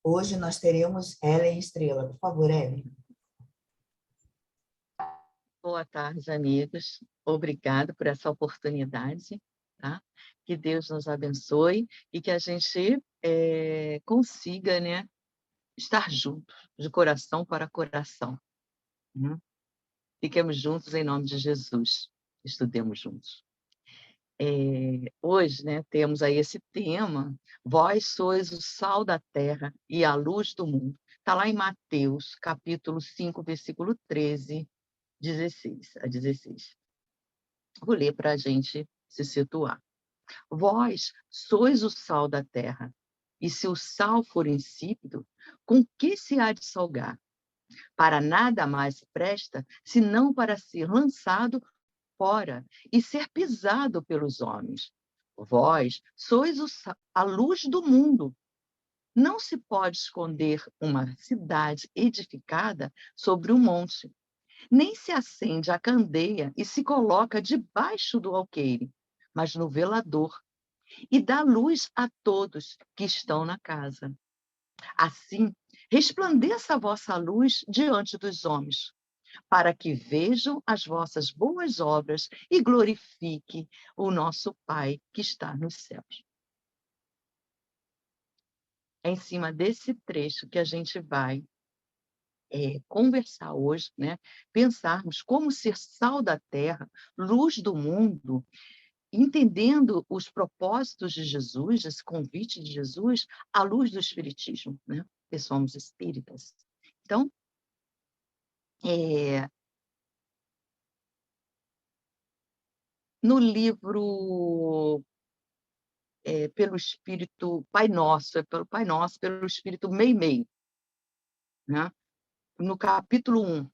Hoje nós teremos Ellen Estrela. Por favor, Ellen. Boa tarde, amigos. Obrigado por essa oportunidade, tá? Que Deus nos abençoe e que a gente consiga, né, estar juntos, de coração para coração. Né? Fiquemos juntos em nome de Jesus. Estudemos juntos. Hoje, né, temos aí esse tema, vós sois o sal da terra e a luz do mundo. Está lá em Mateus, capítulo 5, versículo 13, 16 a 16. Vou ler para a gente se situar. Vós sois o sal da terra, e se o sal for insípido, com que se há de salgar? Para nada mais presta, senão para ser lançado fora e ser pisado pelos homens. Vós sois a luz do mundo. Não se pode esconder uma cidade edificada sobre um monte, nem se acende a candeia e se coloca debaixo do alqueire, mas no velador, e dá luz a todos que estão na casa. Assim, resplandeça a vossa luz diante dos homens, para que vejam as vossas boas obras e glorifique o nosso Pai que está nos céus. É em cima desse trecho que a gente vai conversar hoje, né? Pensarmos como ser sal da terra, luz do mundo, entendendo os propósitos de Jesus, esse convite de Jesus, à luz do Espiritismo, né? Que somos espíritas. Então, no livro pelo Espírito Pai Nosso, pelo Pai Nosso, pelo Espírito Meimei, né? No capítulo 1,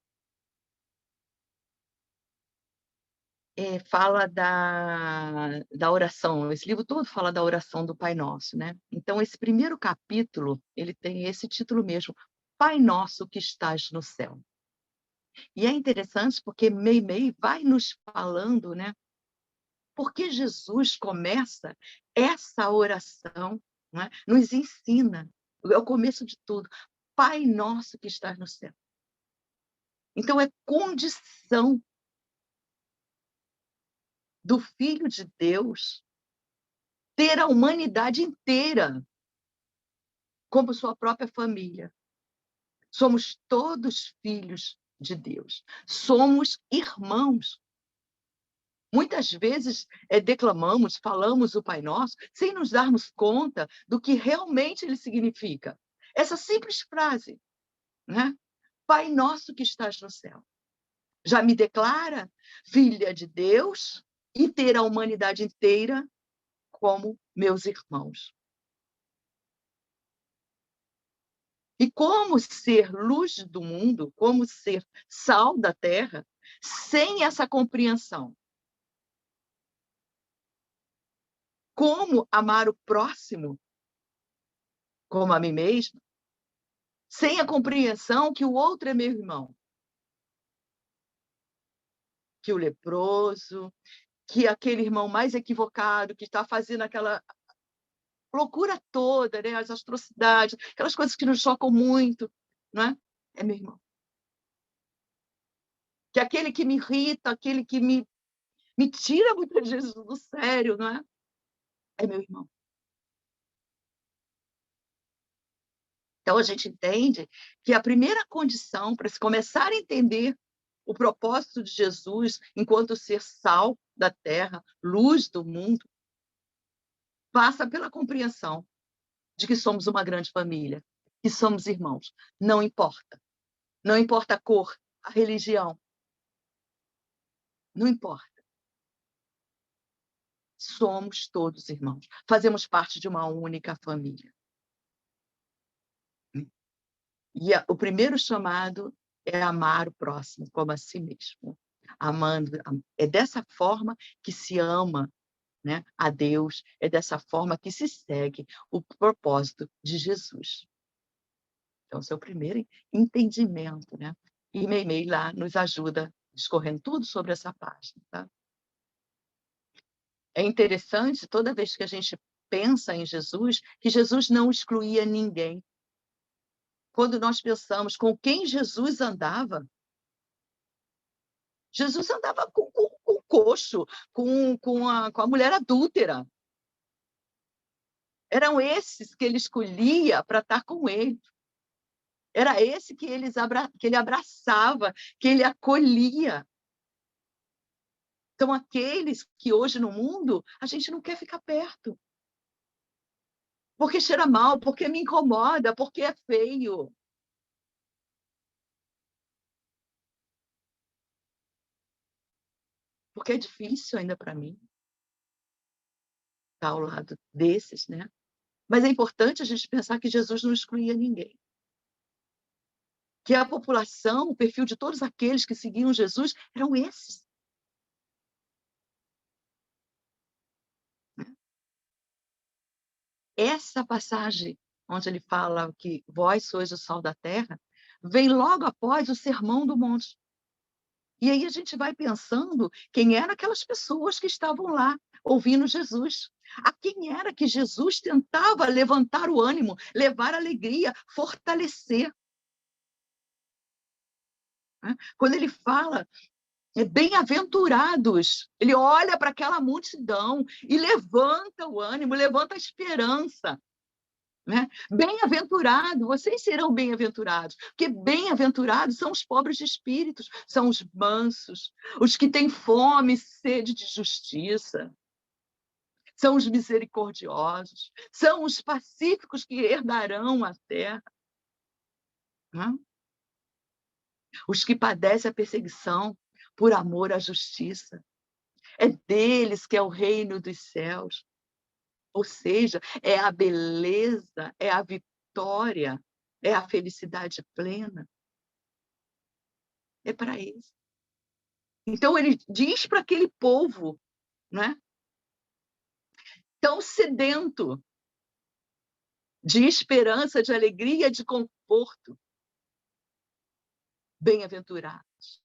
fala da oração. Esse livro todo fala da oração do Pai Nosso, né? Então, esse primeiro capítulo, ele tem esse título mesmo, Pai Nosso que estás no céu. E é interessante porque Meimei vai nos falando, né? Porque Jesus começa essa oração, né? Nos ensina, é o começo de tudo, Pai Nosso que estás no céu. Então, é condição do Filho de Deus ter a humanidade inteira como sua própria família. Somos todos filhos de Deus. Somos irmãos. Muitas vezes declamamos, falamos o Pai Nosso, sem nos darmos conta do que realmente ele significa. Essa simples frase, né? Pai Nosso que estás no céu. Já me declara filha de Deus e ter a humanidade inteira como meus irmãos. E como ser luz do mundo, como ser sal da terra, sem essa compreensão? Como amar o próximo como a mim mesmo, sem a compreensão que o outro é meu irmão? Que o leproso, que aquele irmão mais equivocado, que está fazendo aquela loucura toda, né? As atrocidades, aquelas coisas que nos chocam muito, não é? É meu irmão. Que aquele que me irrita, aquele que me tira muitas vezes do sério, não é? É meu irmão. Então, a gente entende que a primeira condição para se começar a entender o propósito de Jesus enquanto ser sal da terra, luz do mundo, passa pela compreensão de que somos uma grande família, que somos irmãos. Não importa. Não importa a cor, a religião. Não importa. Somos todos irmãos. Fazemos parte de uma única família. E o primeiro chamado é amar o próximo como a si mesmo. Amando, é dessa forma que se ama, né, a Deus, é dessa forma que se segue o propósito de Jesus. Então, esse é o primeiro entendimento, né? E Meimei lá nos ajuda, discorrendo tudo sobre essa página. Tá? É interessante, toda vez que a gente pensa em Jesus, que Jesus não excluía ninguém. Quando nós pensamos com quem Jesus andava com o coxo, com a mulher adúltera. Eram esses que ele escolhia para estar com ele. Era esse que ele abraçava, que ele acolhia. São aqueles que hoje no mundo a gente não quer ficar perto. Porque cheira mal, porque me incomoda, porque é feio. Porque é difícil ainda para mim estar ao lado desses, né? Mas é importante a gente pensar que Jesus não excluía ninguém. Que a população, o perfil de todos aqueles que seguiam Jesus eram esses. Essa passagem, onde ele fala que vós sois o sal da terra, vem logo após o Sermão do Monte. E aí a gente vai pensando quem eram aquelas pessoas que estavam lá, ouvindo Jesus. A quem era que Jesus tentava levantar o ânimo, levar alegria, fortalecer. Quando ele fala bem-aventurados, ele olha para aquela multidão e levanta o ânimo, levanta a esperança. Né? Bem-aventurado, vocês serão bem-aventurados, porque bem-aventurados são os pobres de espíritos, são os mansos, os que têm fome e sede de justiça, são os misericordiosos, são os pacíficos que herdarão a terra. Né? Os que padecem a perseguição por amor à justiça. É deles que é o reino dos céus. Ou seja, é a beleza, é a vitória, é a felicidade plena. É para eles. Então, ele diz para aquele povo, né, tão sedento de esperança, de alegria, de conforto, bem-aventurados.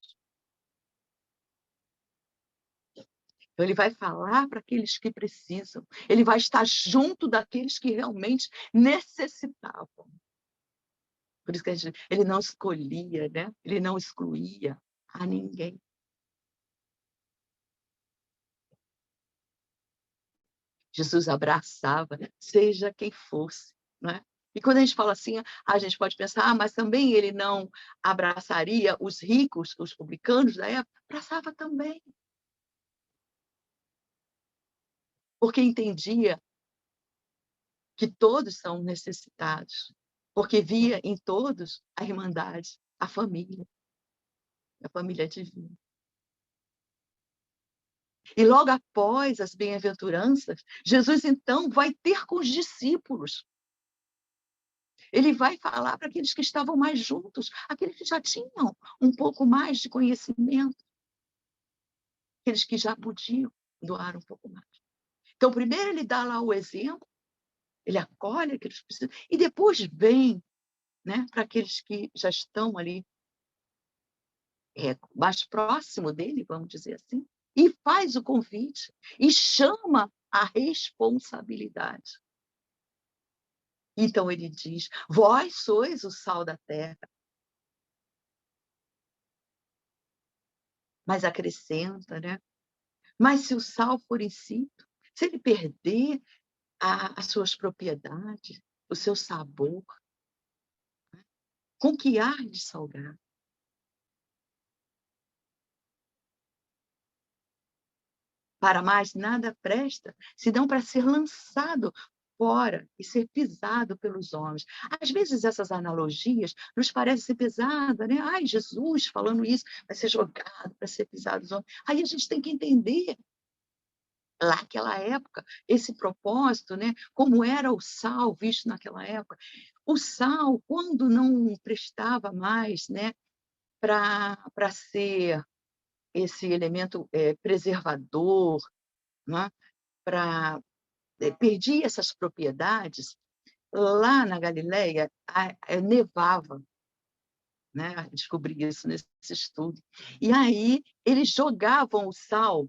Então, ele vai falar para aqueles que precisam, ele vai estar junto daqueles que realmente necessitavam. Por isso que ele não escolhia, né? Ele não excluía a ninguém. Jesus abraçava, seja quem fosse, né? E quando a gente fala assim, a gente pode pensar, mas também ele não abraçaria os ricos, os publicanos da época? Abraçava também. Porque entendia que todos são necessitados, porque via em todos a irmandade, a família divina. E logo após as bem-aventuranças, Jesus então vai ter com os discípulos. Ele vai falar para aqueles que estavam mais juntos, aqueles que já tinham um pouco mais de conhecimento, aqueles que já podiam doar um pouco mais. Então, primeiro ele dá lá o exemplo, ele acolhe aqueles que precisam, e depois vem, né, para aqueles que já estão ali mais próximo dele, vamos dizer assim, e faz o convite, e chama a responsabilidade. Então ele diz, vós sois o sal da terra. Mas acrescenta, né? Mas se o sal for insípido, se ele perder as suas propriedades, o seu sabor, com que ar de salgar? Para mais nada presta, senão para ser lançado fora e ser pisado pelos homens. Às vezes essas analogias nos parecem ser pesadas, né? Ai, Jesus falando isso, vai ser jogado para ser pisado pelos homens. Aí a gente tem que entender lá naquela época, esse propósito, né? Como era o sal visto naquela época. O sal, quando não prestava mais, né, para ser esse elemento preservador, né, perdia essas propriedades, lá na Galileia nevava, né? Descobri isso nesse estudo. E aí eles jogavam o sal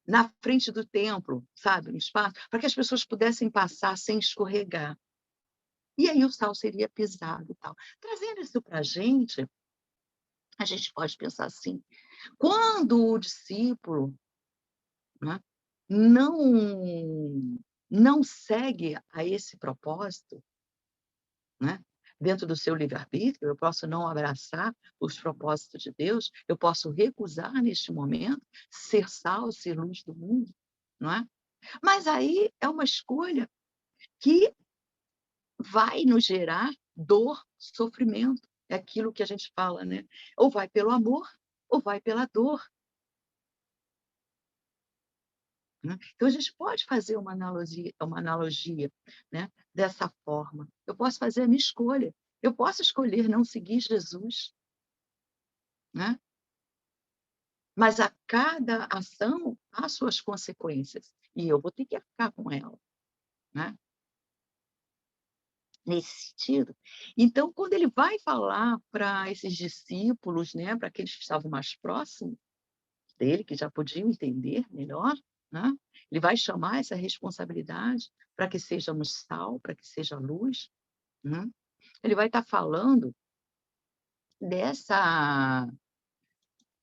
na frente do templo, sabe, no espaço, para que as pessoas pudessem passar sem escorregar. E aí o sal seria pisado e tal. Trazendo isso para a gente pode pensar assim, quando o discípulo, né, não não segue a esse propósito, né, dentro do seu livre-arbítrio, eu posso não abraçar os propósitos de Deus, eu posso recusar neste momento ser sal, ser luz do mundo, não é? Mas aí é uma escolha que vai nos gerar dor, sofrimento. É aquilo que a gente fala, né? Ou vai pelo amor, ou vai pela dor. Né? Então, a gente pode fazer uma analogia, né, dessa forma. Eu posso fazer a minha escolha. Eu posso escolher não seguir Jesus, né? Mas a cada ação há suas consequências. E eu vou ter que arcar com ela, né? Nesse sentido. Então, quando ele vai falar para esses discípulos, né, para aqueles que estavam mais próximos dele, que já podiam entender melhor, né, ele vai chamar essa responsabilidade para que sejamos sal, para que seja luz, né. Ele vai estar falando dessa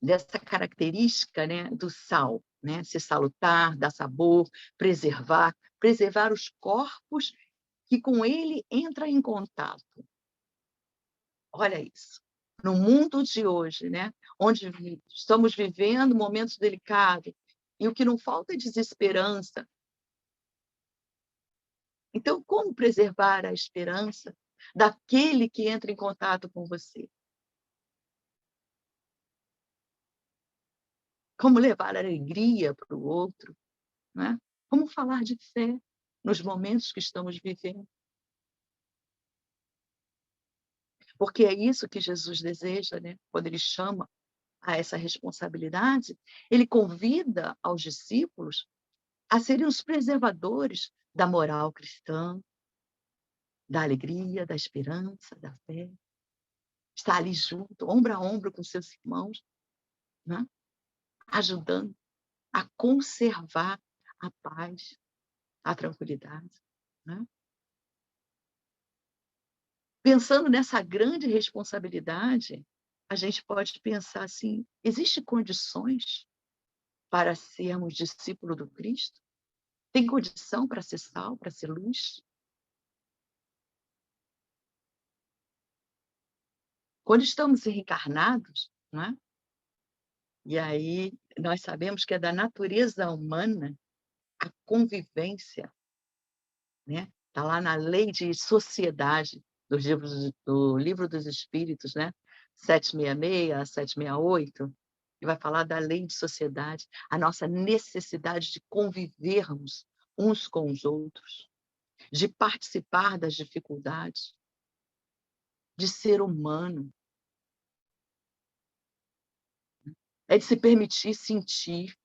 dessa característica, né, do sal, né, ser salutar, dar sabor, preservar os corpos que com ele entra em contato. Olha isso. No mundo de hoje, né, onde estamos vivendo momentos delicados, e o que não falta é desesperança. Então, como preservar a esperança daquele que entra em contato com você? Como levar alegria para o outro, né? Como falar de fé nos momentos que estamos vivendo? Porque é isso que Jesus deseja, né? Quando ele chama a essa responsabilidade, ele convida aos discípulos a serem os preservadores da moral cristã, da alegria, da esperança, da fé. Estar ali junto, ombro a ombro com seus irmãos, né? Ajudando a conservar a paz, a tranquilidade, né? Pensando nessa grande responsabilidade, a gente pode pensar assim: existe condições para sermos discípulo do Cristo? Tem condição para ser sal, para ser luz? Quando estamos reencarnados, né, e aí nós sabemos que é da natureza humana a convivência, né, está lá na lei de sociedade do Livro dos Espíritos, né, 766, 768, que vai falar da lei de sociedade, a nossa necessidade de convivermos uns com os outros, de participar das dificuldades, de ser humano, é de se permitir sentir,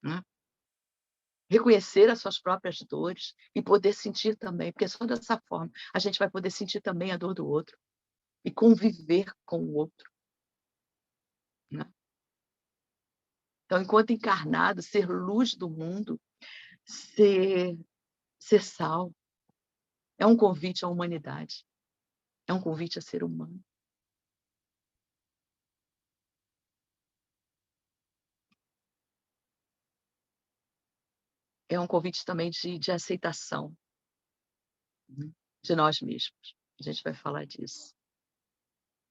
né? Reconhecer as suas próprias dores e poder sentir também, porque só dessa forma a gente vai poder sentir também a dor do outro e conviver com o outro, né. Então, enquanto encarnado, ser luz do mundo, ser sal, é um convite à humanidade, é um convite a ser humano. É um convite também de aceitação, né, de nós mesmos. A gente vai falar disso.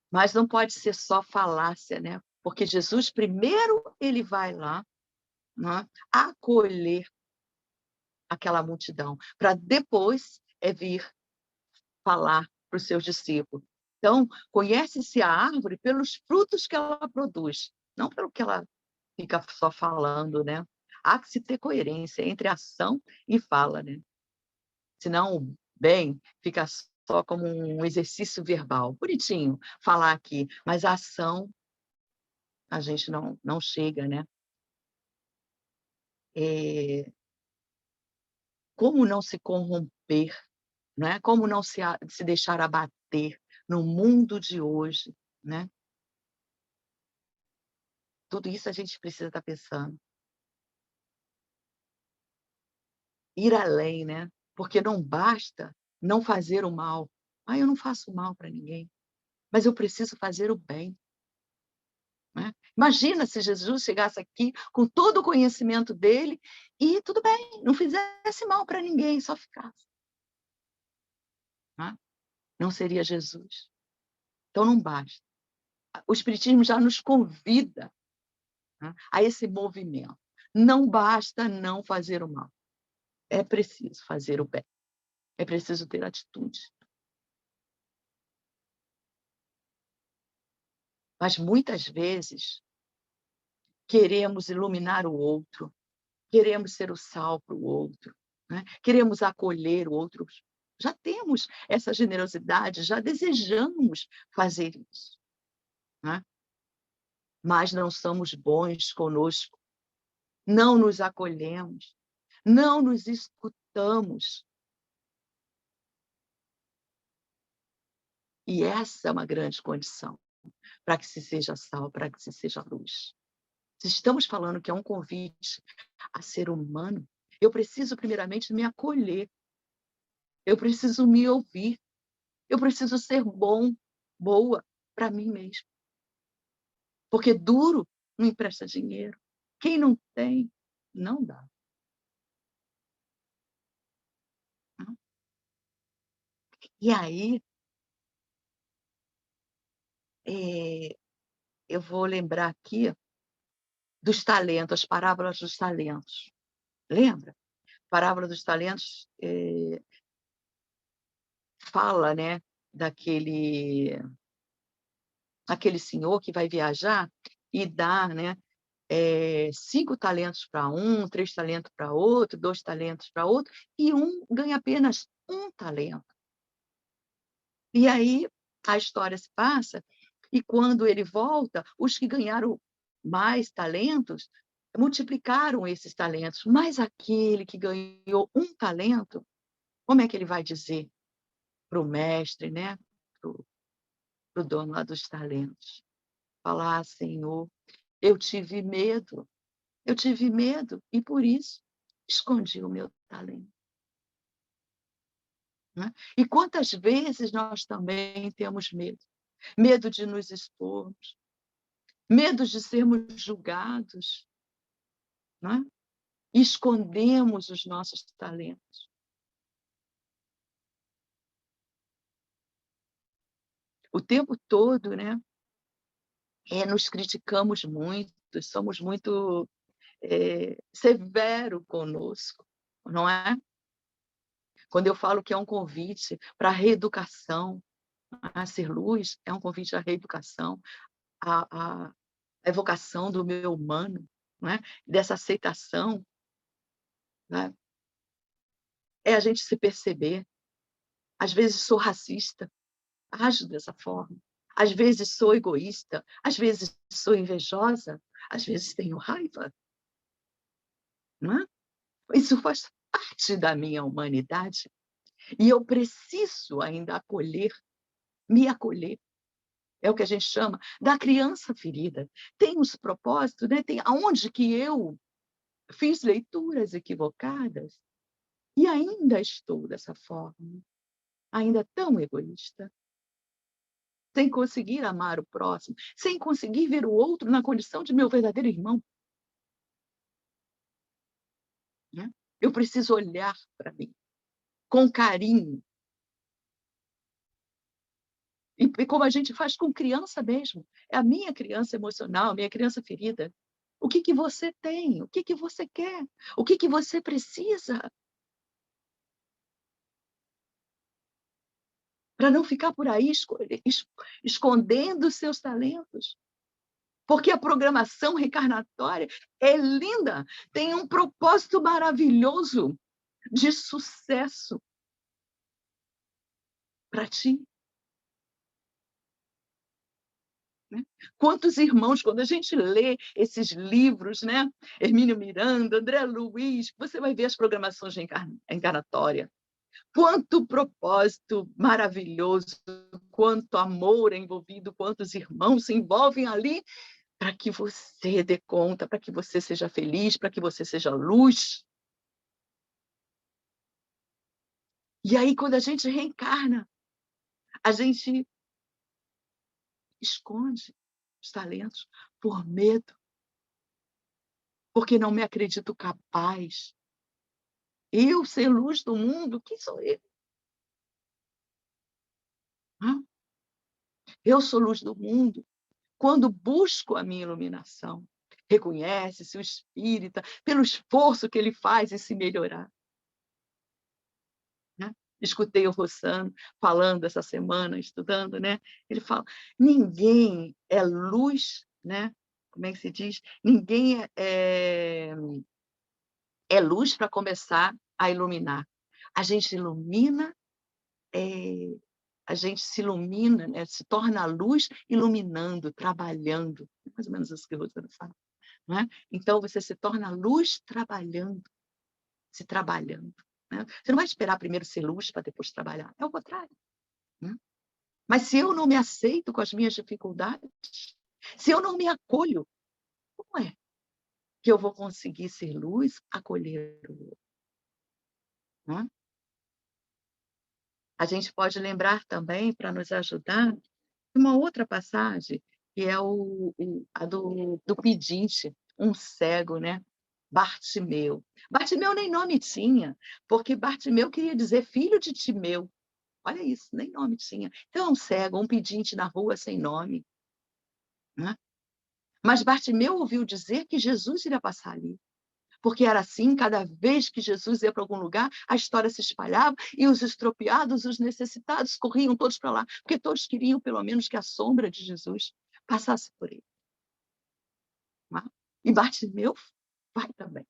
Mas não pode ser só falácia, né, porque Jesus primeiro ele vai lá, né, acolher aquela multidão, para depois vir falar para os seus discípulos. Então, conhece-se a árvore pelos frutos que ela produz, não pelo que ela fica só falando, né. Há que se ter coerência entre ação e fala, né. Senão, bem, fica só como um exercício verbal, bonitinho falar aqui, mas a ação a gente não chega, né. Eh, como não se corromper, né, como não se deixar abater no mundo de hoje, né. Tudo isso a gente precisa estar pensando. Ir além, né. Porque não basta não fazer o mal. Ah, eu não faço mal para ninguém, mas eu preciso fazer o bem. Né? Imagina se Jesus chegasse aqui com todo o conhecimento dele e tudo bem, não fizesse mal para ninguém, só ficasse. Né? Não seria Jesus. Então não basta. O Espiritismo já nos convida, né, a esse movimento. Não basta não fazer o mal. É preciso fazer o bem. É preciso ter atitude. Mas muitas vezes queremos iluminar o outro, queremos ser o sal para o outro, né? Queremos acolher o outro. Já temos essa generosidade, já desejamos fazer isso, né? Mas não somos bons conosco, não nos acolhemos, não nos escutamos. E essa é uma grande condição para que se seja sal, para que se seja luz. Se estamos falando que é um convite a ser humano, eu preciso primeiramente me acolher, eu preciso me ouvir, eu preciso ser bom, boa para mim mesmo. Porque duro não empresta dinheiro. Quem não tem, não dá. E aí, eu vou lembrar aqui dos talentos, as parábolas dos talentos. Lembra? Parábola dos talentos fala, né, daquele senhor que vai viajar e dá, né, 5 talentos para um, 3 talentos para outro, 2 talentos para outro, e um ganha apenas 1 talento. E aí a história se passa, e quando ele volta, os que ganharam mais talentos multiplicaram esses talentos, mas aquele que ganhou 1 talento, como é que ele vai dizer para o mestre, né, para o dono lá dos talentos? Falar: "Ah, Senhor, eu tive medo e por isso escondi o meu talento". Né? E quantas vezes nós também temos medo? Medo de nos expormos, medo de sermos julgados, né? E escondemos os nossos talentos. O tempo todo, né? Nos criticamos muito, somos muito severo conosco, não é? Quando eu falo que é um convite para a reeducação, a ser luz, é um convite à reeducação, à evocação do meu humano, né? Dessa aceitação, né? É a gente se perceber. Às vezes sou racista, ajo dessa forma. Às vezes sou egoísta, às vezes sou invejosa, às vezes tenho raiva. Não é? Isso faz parte da minha humanidade. E eu preciso ainda acolher, me acolher. É o que a gente chama da criança ferida. Tem os propósitos, né? Tem aonde que eu fiz leituras equivocadas e ainda estou dessa forma, ainda tão egoísta, sem conseguir amar o próximo, sem conseguir ver o outro na condição de meu verdadeiro irmão. Né? Eu preciso olhar para mim com carinho. E como a gente faz com criança mesmo. É a minha criança emocional, a minha criança ferida. O que você tem? O que você quer? O que você precisa? Para não ficar por aí escondendo os seus talentos. Porque a programação reencarnatória é linda, tem um propósito maravilhoso de sucesso para ti. Né? Quantos irmãos, quando a gente lê esses livros, né? Hermínio Miranda, André Luiz, você vai ver as programações reencarnatórias. Quanto propósito maravilhoso, quanto amor é envolvido, quantos irmãos se envolvem ali para que você dê conta, para que você seja feliz, para que você seja luz. E aí, quando a gente reencarna, a gente esconde os talentos por medo, porque não me acredito capaz. Eu ser luz do mundo, quem sou eu? Hã? Eu sou luz do mundo quando busco a minha iluminação. Reconhece-se o espírita pelo esforço que ele faz em se melhorar. Né? Escutei o Rossano falando essa semana, estudando, né? Ele fala: ninguém é luz, né? Como é que se diz? Ninguém é luz para começar a iluminar. A gente ilumina, a gente se ilumina, né? Se torna luz iluminando, trabalhando. É mais ou menos isso que o Rossano fala. Né? Então, você se torna luz trabalhando, se trabalhando. Né? Você não vai esperar primeiro ser luz para depois trabalhar. É o contrário. Né? Mas se eu não me aceito com as minhas dificuldades, se eu não me acolho, como é que eu vou conseguir ser luz, acolher o outro? Né? A gente pode lembrar também, para nos ajudar, uma outra passagem, que é a do pedinte, um cego, né? Bartimeu. Bartimeu nem nome tinha, porque Bartimeu queria dizer filho de Timeu. Olha isso, nem nome tinha. Então, é um cego, um pedinte na rua sem nome. Né? Mas Bartimeu ouviu dizer que Jesus iria passar ali. Porque era assim, cada vez que Jesus ia para algum lugar, a história se espalhava e os estropiados, os necessitados, corriam todos para lá, porque todos queriam, pelo menos, que a sombra de Jesus passasse por ele. Né? E Bartimeu vai também.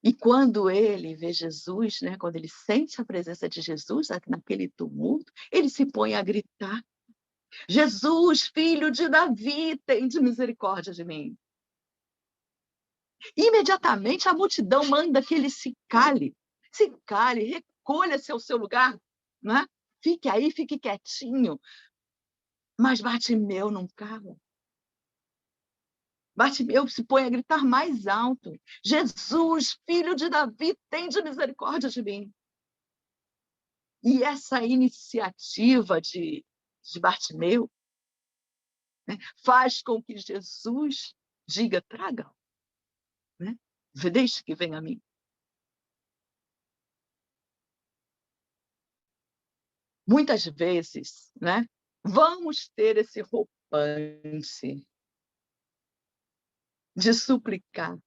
E quando ele vê Jesus, né, quando ele sente a presença de Jesus naquele tumulto, ele se põe a gritar: Jesus, filho de Davi, tende misericórdia de mim. Imediatamente a multidão manda que ele se cale, recolha-se ao seu lugar, né? Fique aí, fique quietinho. Mas Bartimeu não cala. Bartimeu se põe a gritar mais alto: Jesus, filho de Davi, tende misericórdia de mim. E essa iniciativa de Bartimeu, né, faz com que Jesus diga: traga, né? Deixe que venha a mim. Muitas vezes, né, vamos ter esse roupante de suplicar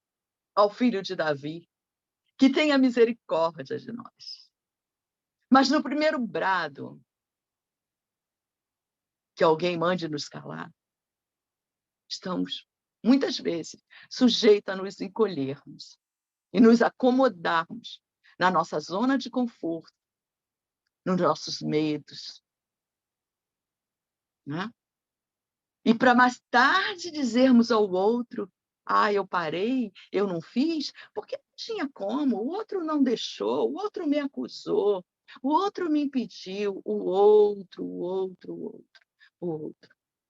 ao filho de Davi que tenha misericórdia de nós. Mas no primeiro brado que alguém mande nos calar, estamos, muitas vezes, sujeitos a nos encolhermos e nos acomodarmos na nossa zona de conforto, nos nossos medos. Né? E para mais tarde dizermos ao outro: ah, eu parei, eu não fiz, porque não tinha como, o outro não deixou, o outro me acusou, o outro me impediu, o outro.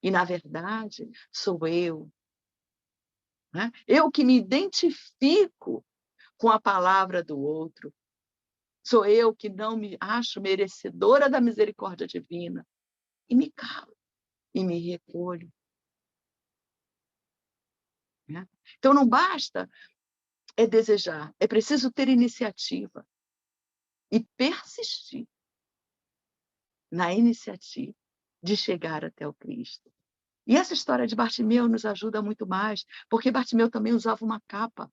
E, na verdade, sou eu. Né? Eu que me identifico com a palavra do outro. Sou eu que não me acho merecedora da misericórdia divina. E me calo, e me recolho. Né? Então, não basta desejar, é preciso ter iniciativa e persistir na iniciativa de chegar até o Cristo. E essa história de Bartimeu nos ajuda muito mais, porque Bartimeu também usava uma capa,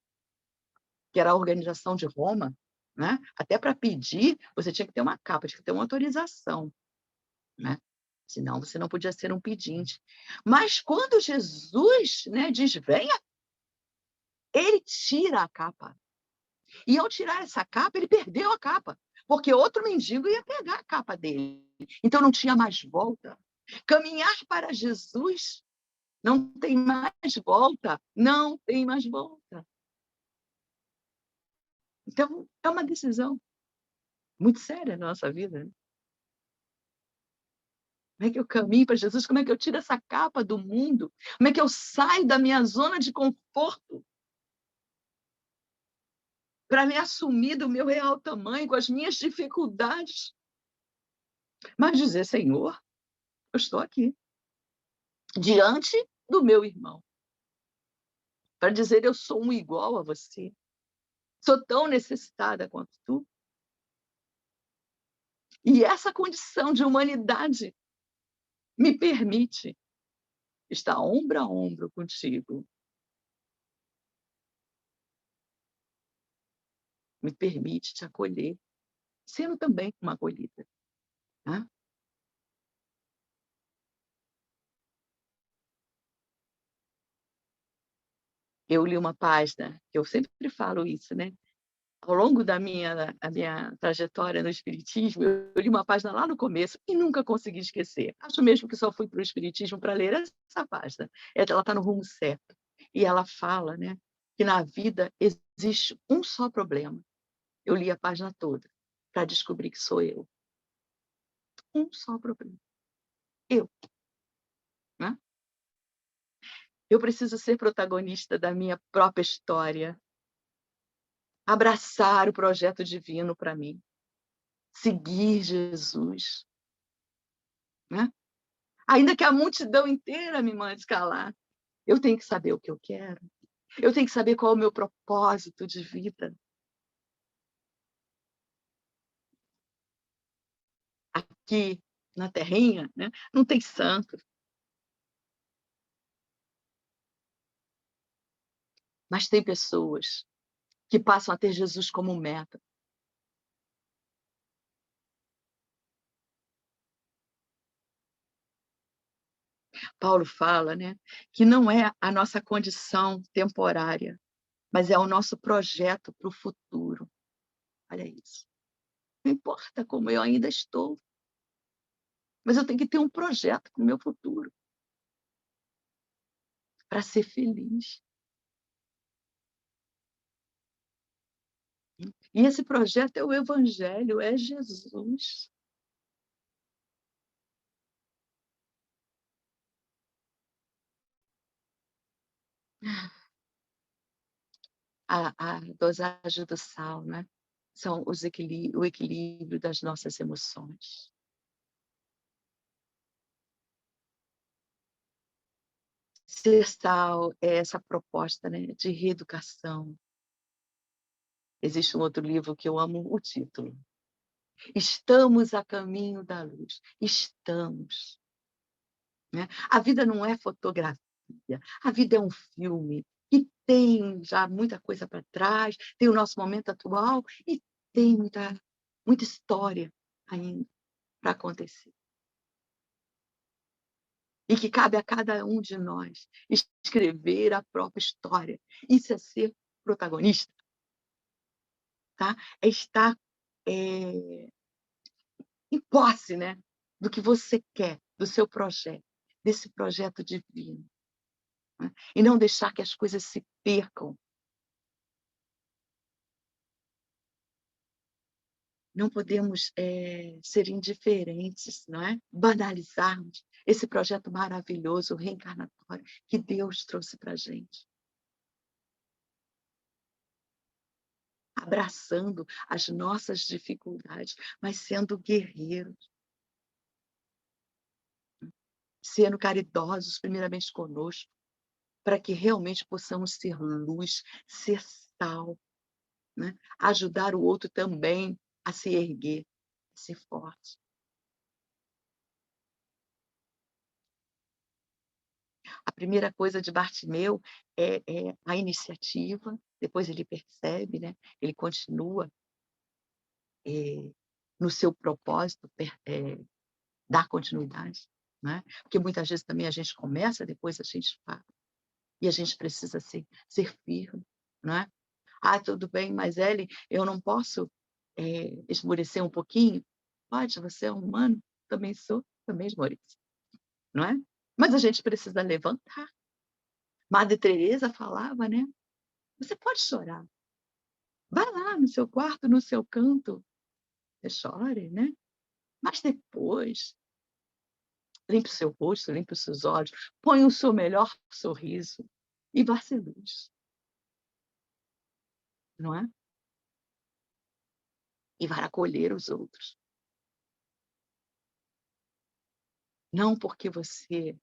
que era a organização de Roma, né? Até para pedir, você tinha que ter uma capa, tinha que ter uma autorização, né? Senão você não podia ser um pedinte. Mas quando Jesus, né, diz: venha, ele tira a capa. E ao tirar essa capa, ele perdeu a capa, porque outro mendigo ia pegar a capa dele. Então não tinha mais volta. Caminhar para Jesus não tem mais volta, não tem mais volta. Então, é uma decisão muito séria na nossa vida. Né? Como é que eu caminho para Jesus? Como é que eu tiro essa capa do mundo? Como é que eu saio da minha zona de conforto? para me assumir do meu real tamanho, com as minhas dificuldades, mas dizer: Senhor, eu estou aqui, diante do meu irmão, para dizer: eu sou um igual a você, sou tão necessitada quanto tu. E essa condição de humanidade me permite estar ombro a ombro contigo. Me permite te acolher, sendo também uma acolhida, né. Eu li uma página, eu sempre falo isso, né, ao longo da minha trajetória no espiritismo, eu li uma página lá no começo e nunca consegui esquecer. Acho mesmo que só fui para o espiritismo para ler essa página. Ela está no rumo certo. E ela fala, né, que na vida existe um só problema. Eu li a página toda para descobrir que sou eu. Um só problema. Eu, né. Eu preciso ser protagonista da minha própria história, abraçar o projeto divino para mim, seguir Jesus, né. Ainda que a multidão inteira me mande calar, eu tenho que saber o que eu quero, eu tenho que saber qual é o meu propósito de vida. Aqui na terrinha, né, não tem santo, mas tem pessoas que passam a ter Jesus como meta. Paulo fala, né, que não é a nossa condição temporária, mas é o nosso projeto para o futuro. Olha isso. Não importa como eu ainda estou, mas eu tenho que ter um projeto para o meu futuro, para ser feliz. E esse projeto é o evangelho, é Jesus. A dosagem do sal, né, são o equilíbrio das nossas emoções. Ser sal é essa proposta, né, de reeducação. Existe um outro livro que eu amo o título, Estamos a caminho da luz. Estamos, né. A vida não é fotografia, a vida é um filme que tem já muita coisa para trás, tem o nosso momento atual e tem muita história ainda para acontecer. E que cabe a cada um de nós escrever a própria história. Isso é ser protagonista, tá? É estar, eh, em posse, né, do que você quer, do seu projeto, desse projeto divino, né, e não deixar que as coisas se percam. Não podemos, ser indiferentes, não é? Banalizarmos esse projeto maravilhoso, reencarnatório, que Deus trouxe para a gente. Abraçando as nossas dificuldades, mas sendo guerreiros, sendo caridosos primeiramente conosco, para que realmente possamos ser luz, ser sal, né, ajudar o outro também a se erguer, a ser forte. A primeira coisa de Bartimeu é a iniciativa, depois ele percebe, né, ele continua, eh, no seu propósito, dar continuidade, né, porque muitas vezes também a gente começa, depois a gente faz, e a gente precisa ser firme, não é. "Ah, tudo bem, mas Ellen, eu não posso, esmorecer um pouquinho?" Pode, você é humano, também sou, também esmoreço, não é. Mas a gente precisa levantar. Madre Teresa falava, né, você pode chorar, vai lá no seu quarto, no seu canto, você chore, né, mas depois limpe o seu rosto, limpe os seus olhos, põe o seu melhor sorriso e vá ser luz, não é. e vai acolher os outros. Não porque você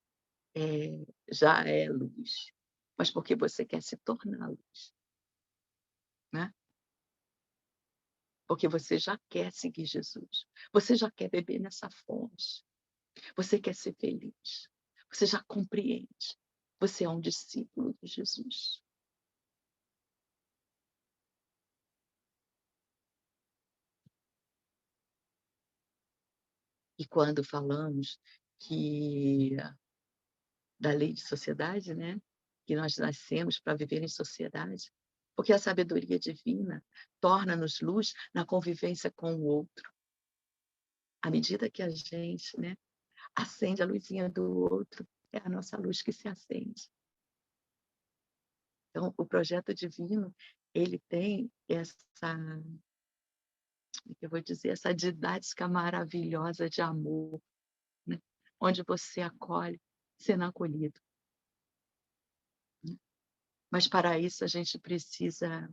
já é luz, mas porque você quer se tornar luz, né? Porque você já quer seguir Jesus. Você já quer beber nessa fonte. Você quer ser feliz. Você já compreende. Você é um discípulo de Jesus. E quando falamos que da lei de sociedade, né? Que nós nascemos para viver em sociedade, porque a sabedoria divina torna-nos luz na convivência com o outro. À medida que a gente, né, acende a luzinha do outro, é a nossa luz que se acende. Então, o projeto divino, ele tem eu vou dizer, essa didática maravilhosa de amor, né? Onde você acolhe sendo acolhido. Né? Mas para isso a gente precisa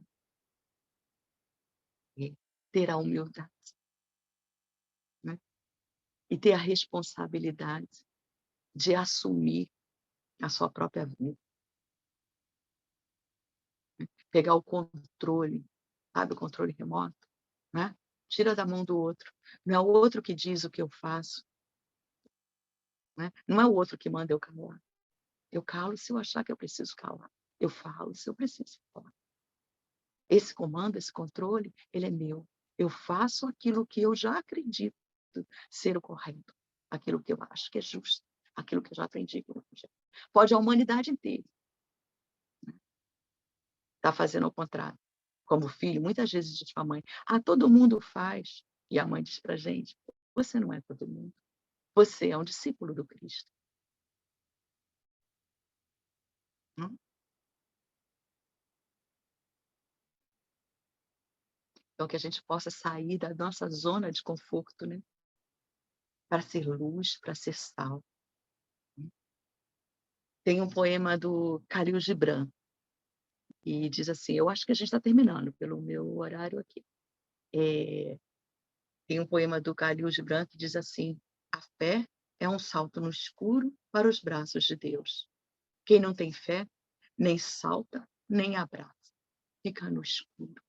ter a humildade, né? E ter a responsabilidade de assumir a sua própria vida. Né? Pegar o controle, sabe, o controle remoto, né? Tira da mão do outro. Não é o outro que diz o que eu faço, né? Não é o outro que manda eu calar. Eu calo se eu achar que eu preciso calar. Eu falo se eu preciso falar. Esse comando, esse controle, ele é meu. Eu faço aquilo que eu já acredito ser o correto, aquilo que eu acho que é justo, aquilo que eu já aprendi que eu já. Pode a humanidade inteira estar fazendo o contrário. Como filho, muitas vezes diz para a mãe: "Ah, todo mundo faz". E a mãe diz para a gente: "Você não é todo mundo. Você é um discípulo do Cristo". Hum? Então, que a gente possa sair da nossa zona de conforto, né? Para ser luz, para ser sal. Tem um poema do Khalil Gibran, e diz assim, eu acho que a gente está terminando pelo meu horário aqui. Tem um poema do Khalil Gibran que diz assim: a fé é um salto no escuro para os braços de Deus. Quem não tem fé, nem salta, nem abraça, fica no escuro.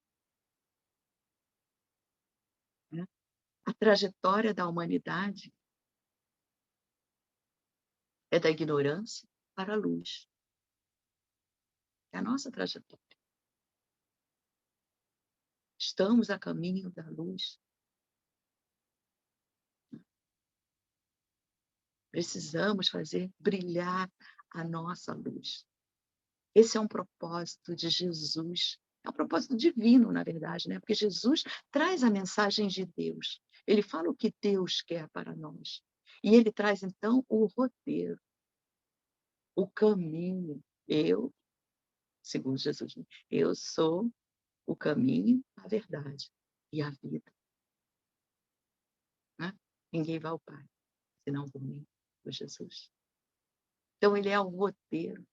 Né? A trajetória da humanidade é da ignorância para a luz. É a nossa trajetória. Estamos a caminho da luz. Precisamos fazer brilhar a nossa luz. Esse é um propósito de Jesus. É um propósito divino, na verdade, né? Porque Jesus traz a mensagem de Deus. Ele fala o que Deus quer para nós. E ele traz, então, o roteiro, o caminho. Eu, segundo Jesus, né? Eu sou o caminho, a verdade e a vida. Né? Ninguém vai ao Pai, senão por mim, por Jesus. Então, ele é o roteiro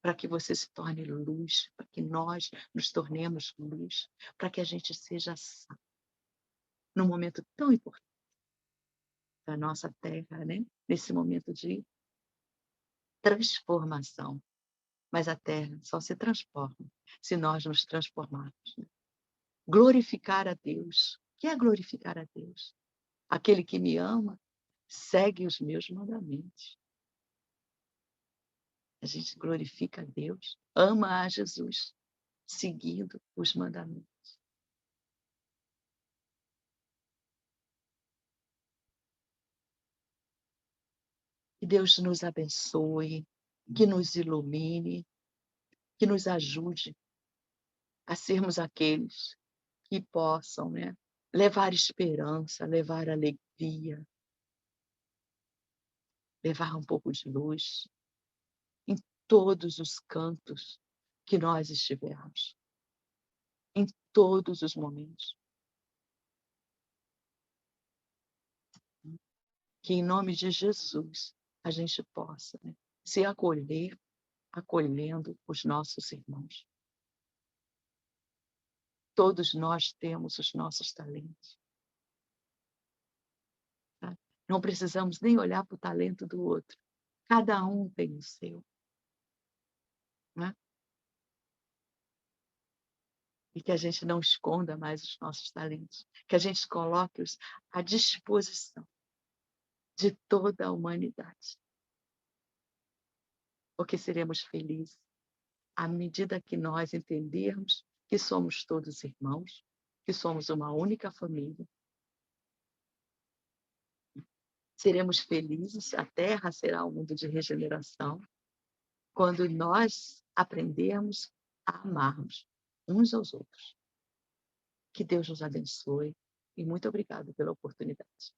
para que você se torne luz, para que nós nos tornemos luz, para que a gente seja sal. Num momento tão importante da nossa Terra, né? Nesse momento de transformação. Mas a Terra só se transforma se nós nos transformarmos. Né? Glorificar a Deus. O que é glorificar a Deus? Aquele que me ama segue os meus mandamentos. A gente glorifica a Deus, ama a Jesus, seguindo os mandamentos. Que Deus nos abençoe, que nos ilumine, que nos ajude a sermos aqueles que possam, né, levar esperança, levar alegria, levar um pouco de luz em todos os cantos que nós estivermos, em todos os momentos. Que em nome de Jesus a gente possa, né, se acolher, acolhendo os nossos irmãos. Todos nós temos os nossos talentos. Tá? Não precisamos nem olhar para o talento do outro. Cada um tem o seu. Né? E que a gente não esconda mais os nossos talentos. Que a gente coloque-os à disposição de toda a humanidade. Porque seremos felizes à medida que nós entendermos que somos todos irmãos, que somos uma única família. Seremos felizes, a Terra será um mundo de regeneração, quando nós aprendermos a amarmos uns aos outros. Que Deus nos abençoe e muito obrigada pela oportunidade.